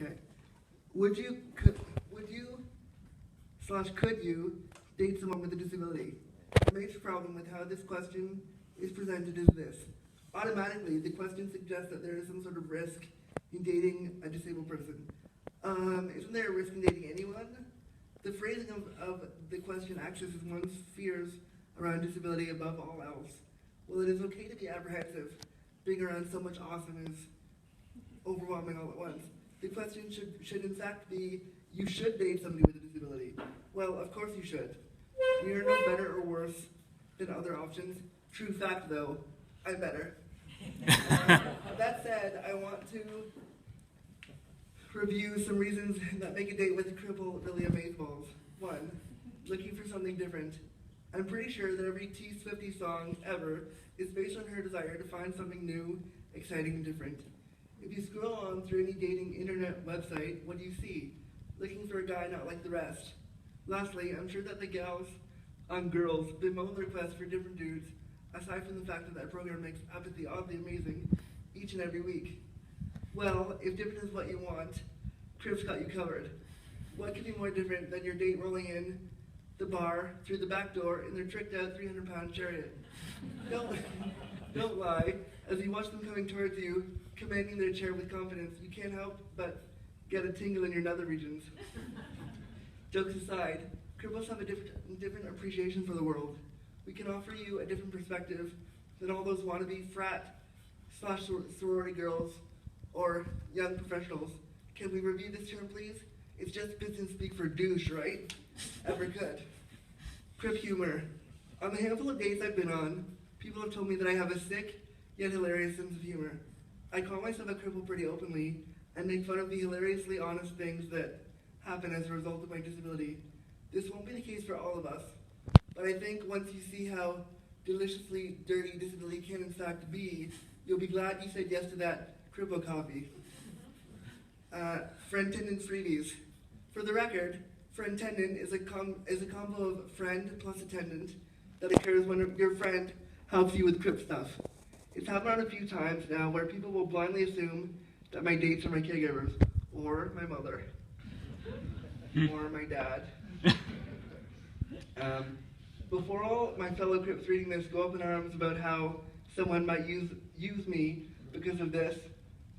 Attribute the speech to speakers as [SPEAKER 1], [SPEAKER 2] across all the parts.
[SPEAKER 1] Okay. Could you date someone with a disability? The major problem with how this question is presented is this. Automatically, the question suggests that there is some sort of risk in dating a disabled person. Isn't there a risk in dating anyone? The phrasing of the question accesses one's fears around disability above all else. Well, it is okay to be apprehensive. Being around so much awesome is overwhelming all at once. The question should in fact be, you should date somebody with a disability. Well, of course you should. We are no better or worse than other options. True fact though, I'm better. That said, I want to review some reasons that make a date with a cripple really amazeballs. 1, looking for something different. I'm pretty sure that every T Swiftie song ever is based on her desire to find something new, exciting, and different. If you scroll on through any dating internet website, what do you see? Looking for a guy not like the rest. Lastly, I'm sure that the girls bemoan the requests for different dudes, aside from the fact that that program makes apathy oddly amazing each and every week. Well, if different is what you want, Crip's got you covered. What could be more different than your date rolling in the bar through the back door in their tricked out 300-pound chariot? Don't lie. As you watch them coming towards you, commanding their chair with confidence, you can't help but get a tingle in your nether regions. Jokes aside, cripples have a different appreciation for the world. We can offer you a different perspective than all those wannabe frat/sorority girls or young professionals. Can we review this term, please? It's just business speak for douche, right? Ever could. Crip humor. On the handful of dates I've been on, people have told me that I have a sick yet hilarious sense of humor. I call myself a cripple pretty openly and make fun of the hilariously honest things that happen as a result of my disability. This won't be the case for all of us, but I think once you see how deliciously dirty disability can in fact be, you'll be glad you said yes to that cripple coffee. Friend-tendon freebies. For the record, friend-tendon is a combo of friend plus attendant that occurs when your friend helps you with crip stuff. It's happened on a few times now where people will blindly assume that my dates are my caregivers, or my mother, or my dad. Before all my fellow crips reading this go up in arms about how someone might use me because of this,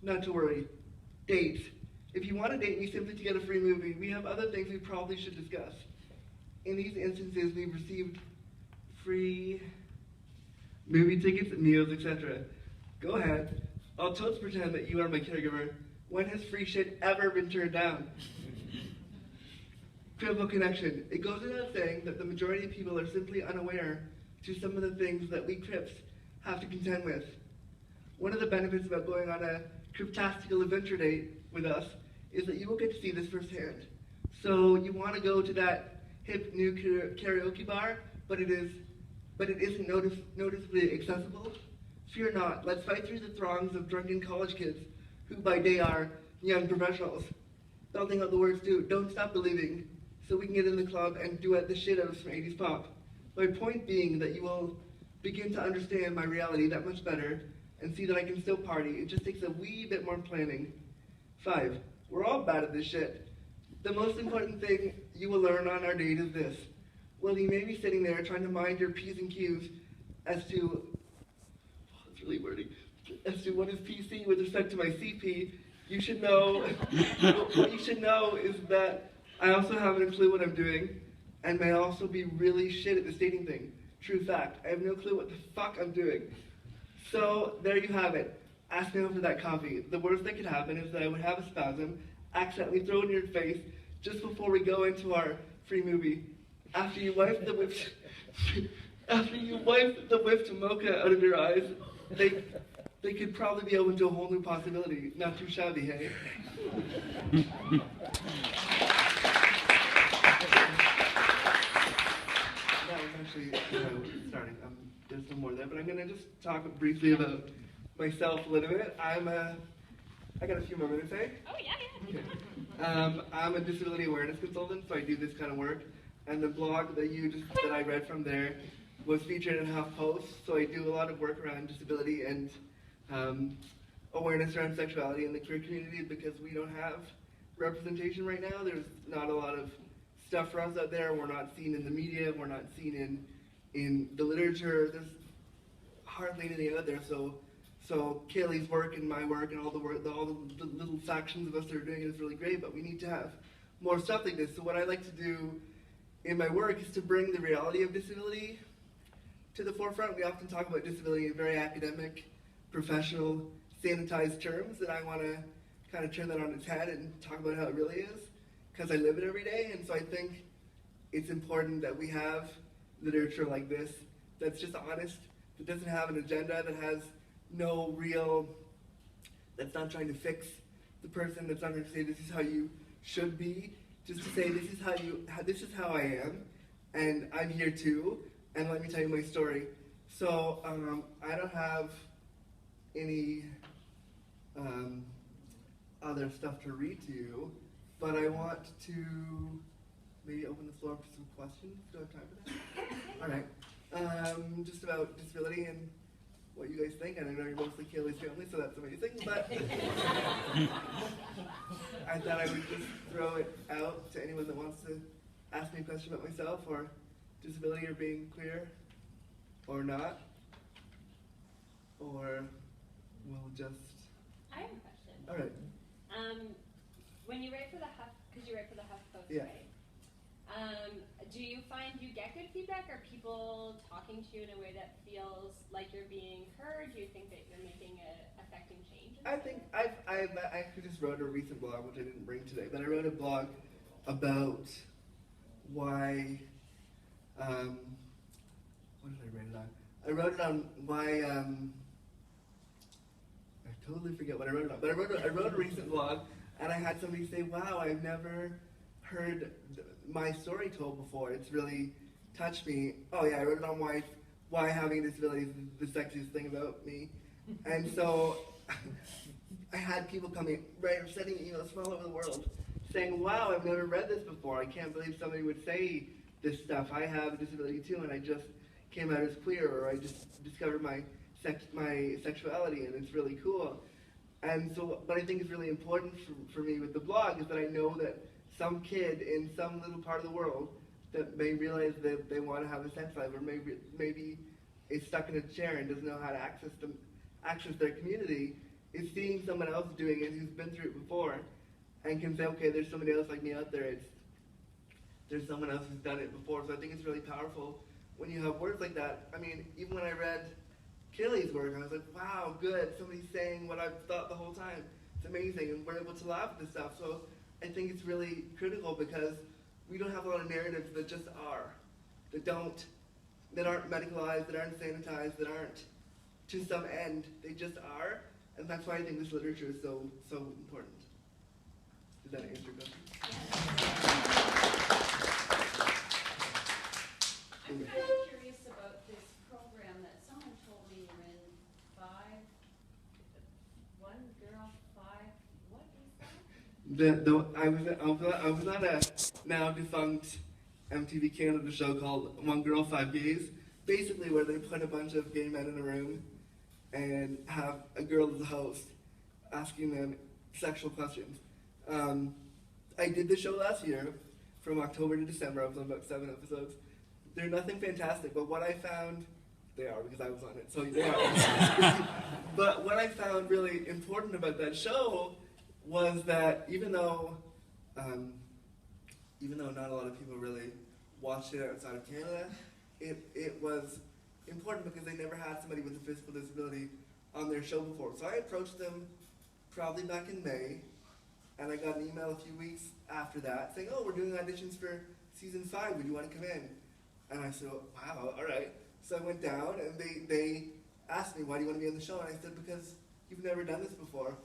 [SPEAKER 1] not to worry. Dates. If you want to date me simply to get a free movie, we have other things we probably should discuss. In these instances, we've received free movie tickets, meals, etc. Go ahead. I'll totes pretend that you are my caregiver. When has free shit ever been turned down? Cripple connection. It goes without saying that the majority of people are simply unaware to some of the things that we crips have to contend with. One of the benefits about going on a cryptastical adventure date with us is that you will get to see this firsthand. So you want to go to that hip new karaoke bar, but it isn't noticeably accessible? Fear not. Let's fight through the throngs of drunken college kids who by day are young professionals. Belting out the words too. Don't stop believing, so we can get in the club and duet the shit out of some 80s pop. My point being that you will begin to understand my reality that much better and see that I can still party. It just takes a wee bit more planning. 5. We're all bad at this shit. The most important thing you will learn on our date is this. Well, you may be sitting there trying to mind your P's and Q's as to, it's really wordy, as to what is PC with respect to my CP. You should know, what you should know is that I also haven't a clue what I'm doing and may also be really shit at this dating thing. True fact, I have no clue what the fuck I'm doing. So, there you have it. Ask me over that coffee. The worst that could happen is that I would have a spasm, accidentally throw it in your face just before we go into our free movie. After you wipe the whipped mocha out of your eyes, they could probably be open to a whole new possibility. Not too shabby, hey? That was actually starting. There's some more there, but I'm gonna just talk briefly about myself a little bit. I got a few more minutes, eh?
[SPEAKER 2] Oh, yeah.
[SPEAKER 1] Okay. I'm a disability awareness consultant, so I do this kind of work. And the blog that I read from there was featured in HuffPost, so I do a lot of work around disability and awareness around sexuality in the queer community because we don't have representation right now. There's not a lot of stuff for us out there. We're not seen in the media. We're not seen in the literature. There's hardly anything out there. So Kaylee's work and my work and all the little factions of us that are doing it is really great, but we need to have more stuff like this. So what I like to do in my work is to bring the reality of disability to the forefront. We often talk about disability in very academic, professional, sanitized terms, and I want to kind of turn that on its head and talk about how it really is, because I live it every day. And so I think it's important that we have literature like this that's just honest, that doesn't have an agenda, that has no real, that's not trying to fix the person, that's not trying to say this is how you should be, just to say this is how I am, and I'm here too, and let me tell you my story. So I don't have any other stuff to read to you, but I want to maybe open the floor for some questions. Do I have time for that? All right. Just about disability and what you guys think. And I know you're mostly Kaylee's family, so that's amazing, but I thought I would just throw it out to anyone that wants to ask me a question about myself or disability or being queer or not. Or we'll just...
[SPEAKER 2] I have a question.
[SPEAKER 1] All right.
[SPEAKER 2] When you write for the because you write for the HuffPost,
[SPEAKER 1] yeah.
[SPEAKER 2] right? Do you find you get good feedback? Are people talking to you in a way that feels like you're being heard? Do you think that you're making affecting change?
[SPEAKER 1] I think I actually just wrote a recent blog, which I didn't bring today, but I wrote a blog about why, what did I write it on? I wrote it on why, I totally forget what I wrote it on, but I wrote a recent blog, and I had somebody say, wow, I've never heard my story told before. It's really touched me. Oh yeah, I wrote it on why having a disability is the sexiest thing about me. And so I had people coming, right, sending emails from all over the world saying, wow, I've never read this before. I can't believe somebody would say this stuff. I have a disability too, and I just came out as queer, or I just discovered my sexuality, and it's really cool. And so what I think is really important for me with the blog is that I know that some kid in some little part of the world that may realize that they want to have a sex life, or maybe is stuck in a chair and doesn't know how to access their community, is seeing someone else doing it who's been through it before, and can say, okay, there's somebody else like me out there. There's someone else who's done it before. So I think it's really powerful when you have words like that. I mean, even when I read Kaylee's work, I was like, wow, good, somebody's saying what I've thought the whole time. It's amazing, and we're able to laugh at this stuff. So I think it's really critical, because we don't have a lot of narratives that just are, that aren't medicalized, that aren't sanitized, that aren't to some end. They just are, and that's why I think this literature is so important. Did that answer your question?
[SPEAKER 3] I'm kind of curious about this program that someone told me you're in one girl, five, what is that?
[SPEAKER 1] I was on a now defunct MTV Canada show called One Girl, Five Gays, basically where they put a bunch of gay men in a room and have a girl as a host asking them sexual questions. I did the show last year from October to December. I was on about 7 episodes. They're nothing fantastic, but what I found, they are because I was on it, so they are. But what I found really important about that show was that even though not a lot of people really watched it outside of Canada, it was important because they never had somebody with a physical disability on their show before. So I approached them probably back in May, and I got an email a few weeks after that saying, oh, we're doing auditions for season 5, would you want to come in? And I said, oh, wow, all right. So I went down, and they asked me, why do you want to be on the show? And I said, because you've never done this before.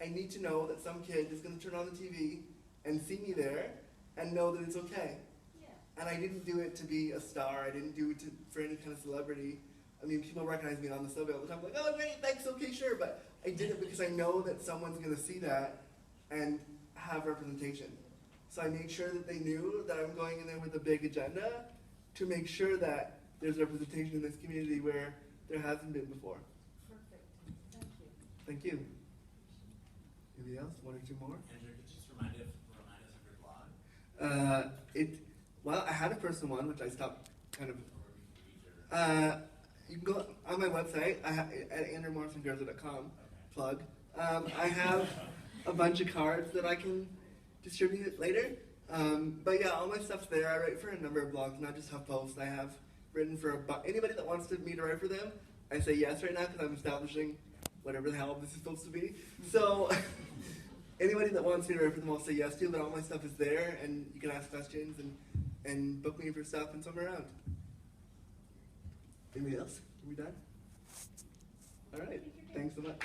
[SPEAKER 1] I need to know that some kid is going to turn on the TV and see me there and know that it's okay.
[SPEAKER 3] Yeah.
[SPEAKER 1] And I didn't do it to be a star. I didn't do it for any kind of celebrity. I mean, people recognize me on the subway all the time, like, oh, great, thanks, okay, sure. But I did it because I know that someone's going to see that and have representation. So I made sure that they knew that I'm going in there with a big agenda to make sure that there's representation in this community where there hasn't been before.
[SPEAKER 3] Perfect. Thank you.
[SPEAKER 1] Thank you. Anybody else? 1 or 2 more?
[SPEAKER 4] Andrew, could you just remind
[SPEAKER 1] Well, I had a personal one, which I stopped kind of. You can go on my website at andrewmorrisongarza.com. Plug. I have a bunch of cards that I can distribute later. But yeah, all my stuff's there. I write for a number of blogs, not just HuffPost. I have written for anybody that wants me to write for them. I say yes right now because I'm establishing whatever the hell this is supposed to be. So anybody that wants me to write for them, I'll say yes to. But all my stuff is there, and you can ask questions and book me for stuff and somewhere around. Anybody else? Are we done? All right. Thanks so much.